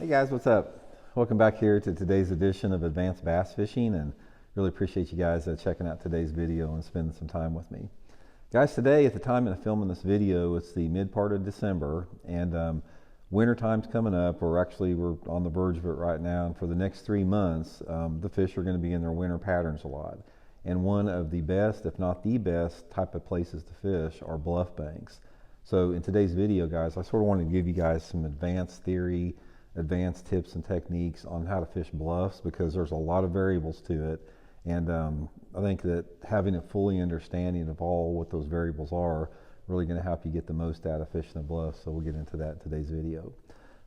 Hey guys, what's up? Welcome back here to today's edition of Advanced Bass Fishing, and really appreciate you guys checking out today's video and spending some time with me. Guys, today at the time of filming this video, it's the mid part of December, and winter time's coming up, or actually we're on the verge of it right now, and for the next 3 months, the fish are going to be in their winter patterns a lot. And one of the best, if not the best, type of places to fish are bluff banks. So in today's video, guys, I sort of wanted to give you guys some advanced theory, advanced tips and techniques on how to fish bluffs, because there's a lot of variables to it, and I think that having a fully understanding of all what those variables are really going to help you get the most out of fishing a bluff. So we'll get into that in today's video.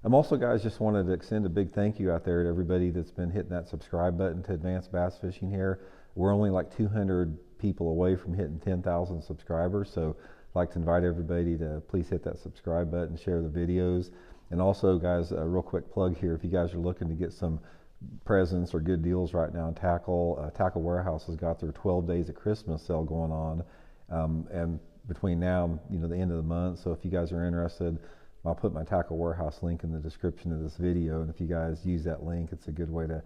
I'm also, guys, just wanted to extend a big thank you out there to everybody that's been hitting that subscribe button to Advanced Bass Fishing here. We're only like 200 people away from hitting 10,000 subscribers, so I'd like to invite everybody to please hit that subscribe button, share the videos. And also, guys, a real quick plug here, if you guys are looking to get some presents or good deals right now in tackle, Tackle Warehouse has got their 12 days of Christmas sale going on, and between now and the end of the month. So if you guys are interested, I'll put my Tackle Warehouse link in the description of this video, and if you guys use that link, it's a good way to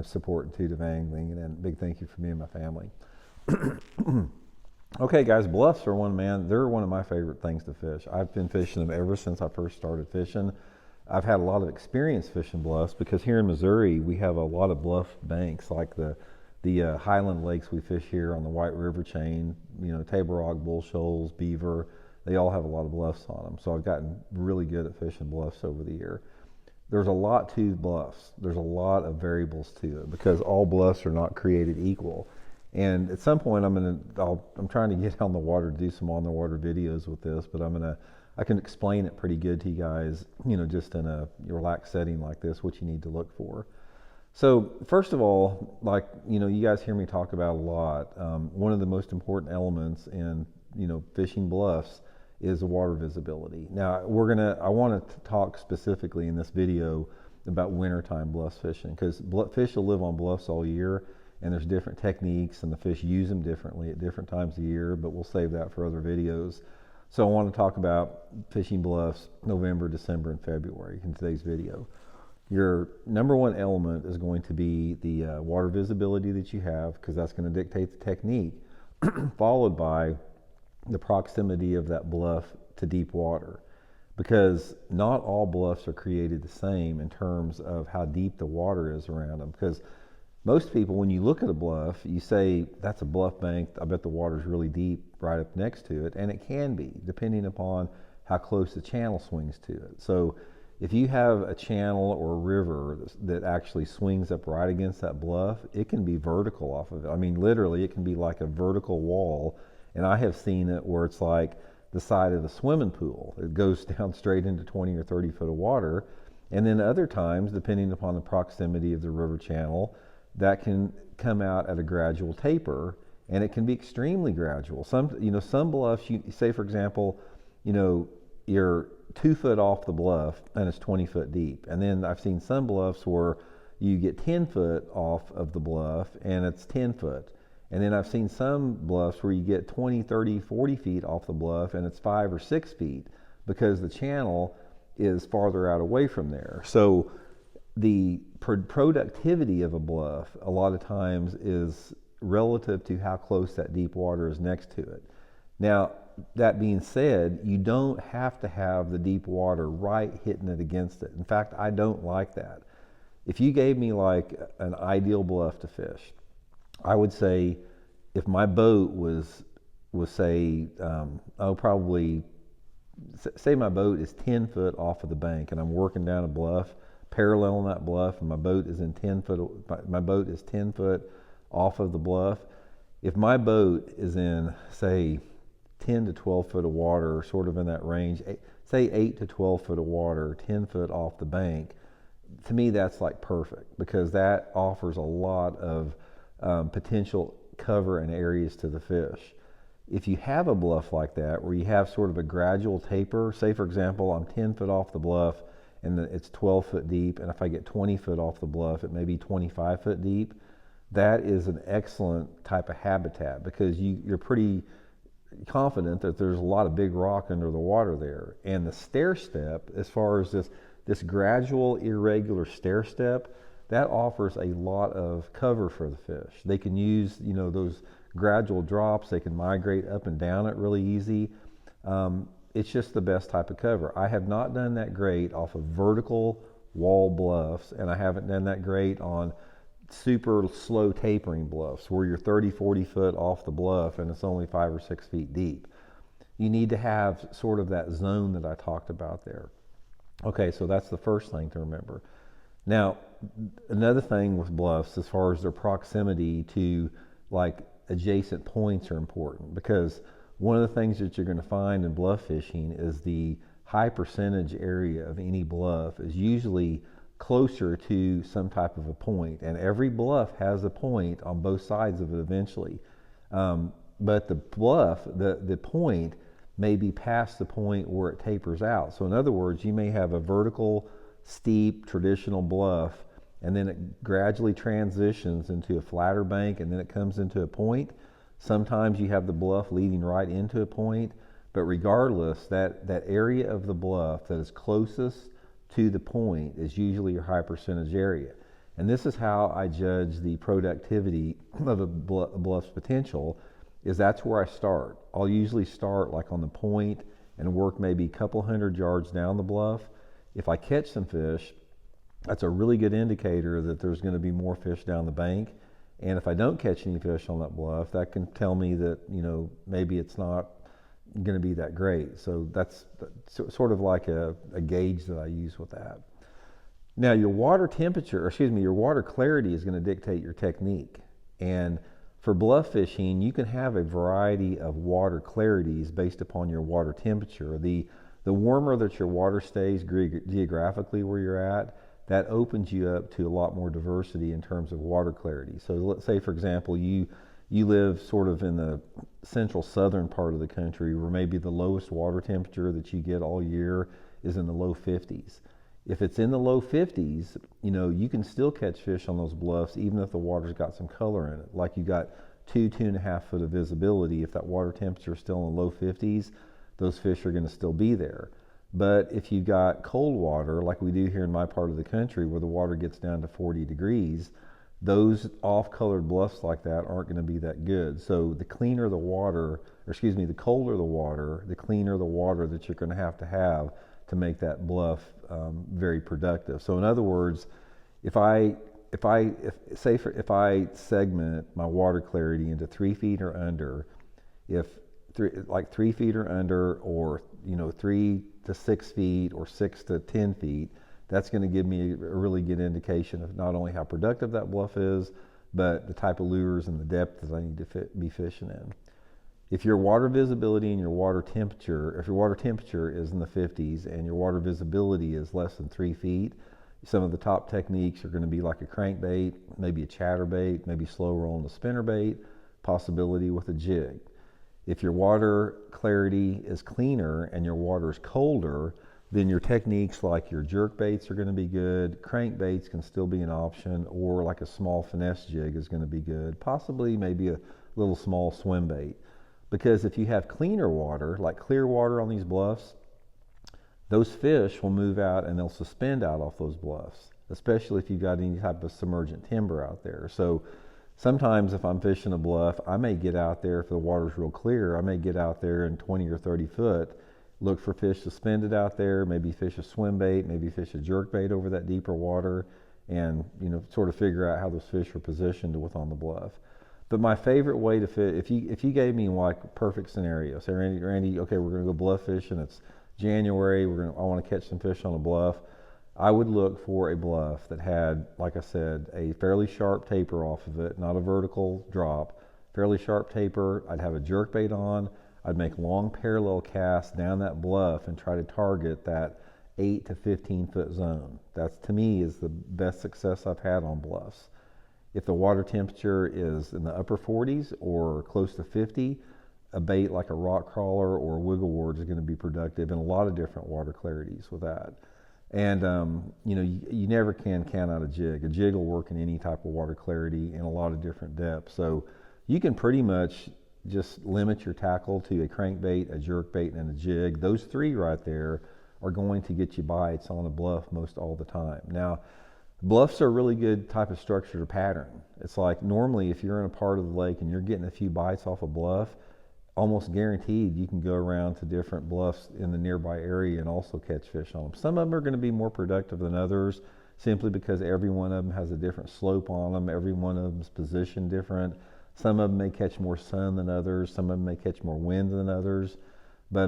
support intuitive angling. And then big thank you from me and my family. Okay, guys, bluffs are they're one of my favorite things to fish. I've been fishing them ever since I first started fishing. I've had a lot of experience fishing bluffs because here in Missouri we have a lot of bluff banks, like the highland lakes we fish here on the White River chain. Table Rock, Bull Shoals, Beaver, they all have a lot of bluffs on them. So I've gotten really good at fishing bluffs over the year. There's a lot to bluffs. There's a lot of variables to it because all bluffs are not created equal. And at some point, I'm trying to get on the water to do some on the water videos with this, but I can explain it pretty good to you guys, just in a relaxed setting like this, what you need to look for. So first of all, you guys hear me talk about a lot. One of the most important elements in, fishing bluffs is the water visibility. Now I want to talk specifically in this video about wintertime bluffs fishing, because fish will live on bluffs all year. And there's different techniques, and the fish use them differently at different times of year, but we'll save that for other videos. So I want to talk about fishing bluffs November, December, and February in today's video. Your number one element is going to be the water visibility that you have, because that's going to dictate the technique, followed by the proximity of that bluff to deep water. Because not all bluffs are created the same in terms of how deep the water is around them. Because most people, when you look at a bluff, you say, that's a bluff bank, I bet the water's really deep right up next to it. And it can be, depending upon how close the channel swings to it. So if you have a channel or a river that actually swings up right against that bluff, it can be vertical off of it. I mean, literally, it can be like a vertical wall. And I have seen it where it's like the side of a swimming pool. It goes down straight into 20 or 30 foot of water. And then other times, depending upon the proximity of the river channel, that can come out at a gradual taper, and it can be extremely gradual. Some bluffs, you say, for example, you're 2 foot off the bluff and it's 20 foot deep. And then I've seen some bluffs where you get 10 foot off of the bluff and it's 10 foot. And then I've seen some bluffs where you get 20, 30, 40 feet off the bluff and it's 5 or 6 feet because the channel is farther out away from there. So the productivity of a bluff a lot of times is relative to how close that deep water is next to it. Now, that being said, you don't have to have the deep water right hitting it against it. In fact, I don't like that. If you gave me like an ideal bluff to fish, I would say if my boat was say, probably, say my boat is 10 foot off of the bank and I'm working down a bluff, paralleling that bluff, and my boat is 10 foot off of the bluff. If my boat is in, say, 10 to 12 foot of water, sort of in that range, say 8 to 12 foot of water, 10 foot off the bank, to me that's like perfect, because that offers a lot of potential cover and areas to the fish. If you have a bluff like that, where you have sort of a gradual taper, say for example, I'm 10 foot off the bluff, and it's 12 foot deep, and if I get 20 foot off the bluff, it may be 25 foot deep. That is an excellent type of habitat, because you're pretty confident that there's a lot of big rock under the water there. And the stair step, as far as this gradual, irregular stair step, that offers a lot of cover for the fish. They can use, those gradual drops. They can migrate up and down it really easy. It's just the best type of cover. I have not done that great off of vertical wall bluffs, and I haven't done that great on super slow tapering bluffs where you're 30, 40 foot off the bluff and it's only 5 or 6 feet deep. You need to have sort of that zone that I talked about there. Okay, so that's the first thing to remember. Now, another thing with bluffs, as far as their proximity to like adjacent points, are important, because one of the things that you're going to find in bluff fishing is the high percentage area of any bluff is usually closer to some type of a point, and every bluff has a point on both sides of it eventually. But the bluff, the point may be past the point where it tapers out. So in other words, you may have a vertical, steep, traditional bluff, and then it gradually transitions into a flatter bank, and then it comes into a point. Sometimes you have the bluff leading right into a point, but regardless, that area of the bluff that is closest to the point is usually your high percentage area. And this is how I judge the productivity of a bluff's potential, is that's where I start. I'll usually start like on the point and work maybe a couple hundred yards down the bluff. If I catch some fish, that's a really good indicator that there's going to be more fish down the bank. And if I don't catch any fish on that bluff, that can tell me that, maybe it's not going to be that great. So that's sort of like a gauge that I use with that. Now, your water clarity is going to dictate your technique. And for bluff fishing, you can have a variety of water clarities based upon your water temperature. The warmer that your water stays geographically where you're at, that opens you up to a lot more diversity in terms of water clarity. So let's say, for example, you live sort of in the central southern part of the country where maybe the lowest water temperature that you get all year is in the low 50s. If it's in the low 50s, you can still catch fish on those bluffs even if the water's got some color in it. Like you got 2.5 foot of visibility. If that water temperature is still in the low 50s, those fish are going to still be there. But if you got cold water, like we do here in my part of the country where the water gets down to 40 degrees, those off-colored bluffs like that aren't going to be that good. So the cleaner the water, the colder the water, the cleaner the water that you're going to have to make that bluff very productive. So in other words, if I segment my water clarity into 3 feet or under, if 3 feet or under, or 3 to 6 feet or 6 to 10 feet, that's going to give me a really good indication of not only how productive that bluff is, but the type of lures and the depth that I need to be fishing in. If your water visibility and your water temperature, if your water temperature is in the 50s and your water visibility is less than 3 feet, some of the top techniques are going to be like a crankbait, maybe a chatterbait, maybe slow rolling a spinnerbait, possibility with a jig. If your water clarity is cleaner and your water is colder, then your techniques like your jerk baits are going to be good, crankbaits can still be an option, or like a small finesse jig is going to be good, possibly maybe a little small swim bait. Because if you have cleaner water, like clear water on these bluffs, those fish will move out and they'll suspend out off those bluffs, especially if you've got any type of submergent timber out there. So sometimes if I'm fishing a bluff, I may get out there, if the water's real clear, I may get out there in 20 or 30 foot, look for fish suspended out there, maybe fish a swim bait, maybe fish a jerk bait over that deeper water, and sort of figure out how those fish are positioned on the bluff. But my favorite way to fish, if you gave me like perfect scenario, say Randy, okay, we're going to go bluff fishing, it's January, I want to catch some fish on a bluff, I would look for a bluff that had, like I said, a fairly sharp taper off of it, not a vertical drop, fairly sharp taper. I'd have a jerk bait on, I'd make long parallel casts down that bluff and try to target that 8 to 15 foot zone. That to me is the best success I've had on bluffs. If the water temperature is in the upper 40s or close to 50, a bait like a rock crawler or a wiggle wart is going to be productive in a lot of different water clarities with that. And you never can count out a jig. A jig will work in any type of water clarity in a lot of different depths. So you can pretty much just limit your tackle to a crankbait, a jerkbait, and a jig. Those three right there are going to get you bites on a bluff most all the time. Now, bluffs are a really good type of structure or pattern. It's like normally if you're in a part of the lake and you're getting a few bites off a bluff, almost guaranteed you can go around to different bluffs in the nearby area and also catch fish on them. Some of them are going to be more productive than others simply because every one of them has a different slope on them. Every one of them is positioned different. Some of them may catch more sun than others. Some of them may catch more wind than others. But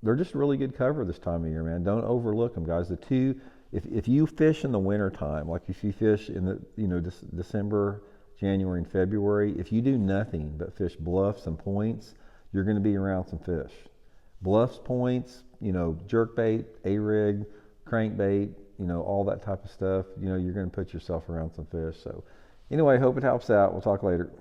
they're just really good cover this time of year, man. Don't overlook them, guys. If you fish in the wintertime, like if you fish in the December, January, and February, if you do nothing but fish bluffs and points, you're going to be around some fish. Bluffs, points, jerkbait, A-rig, crankbait, all that type of stuff. You're going to put yourself around some fish. So anyway, hope it helps out. We'll talk later.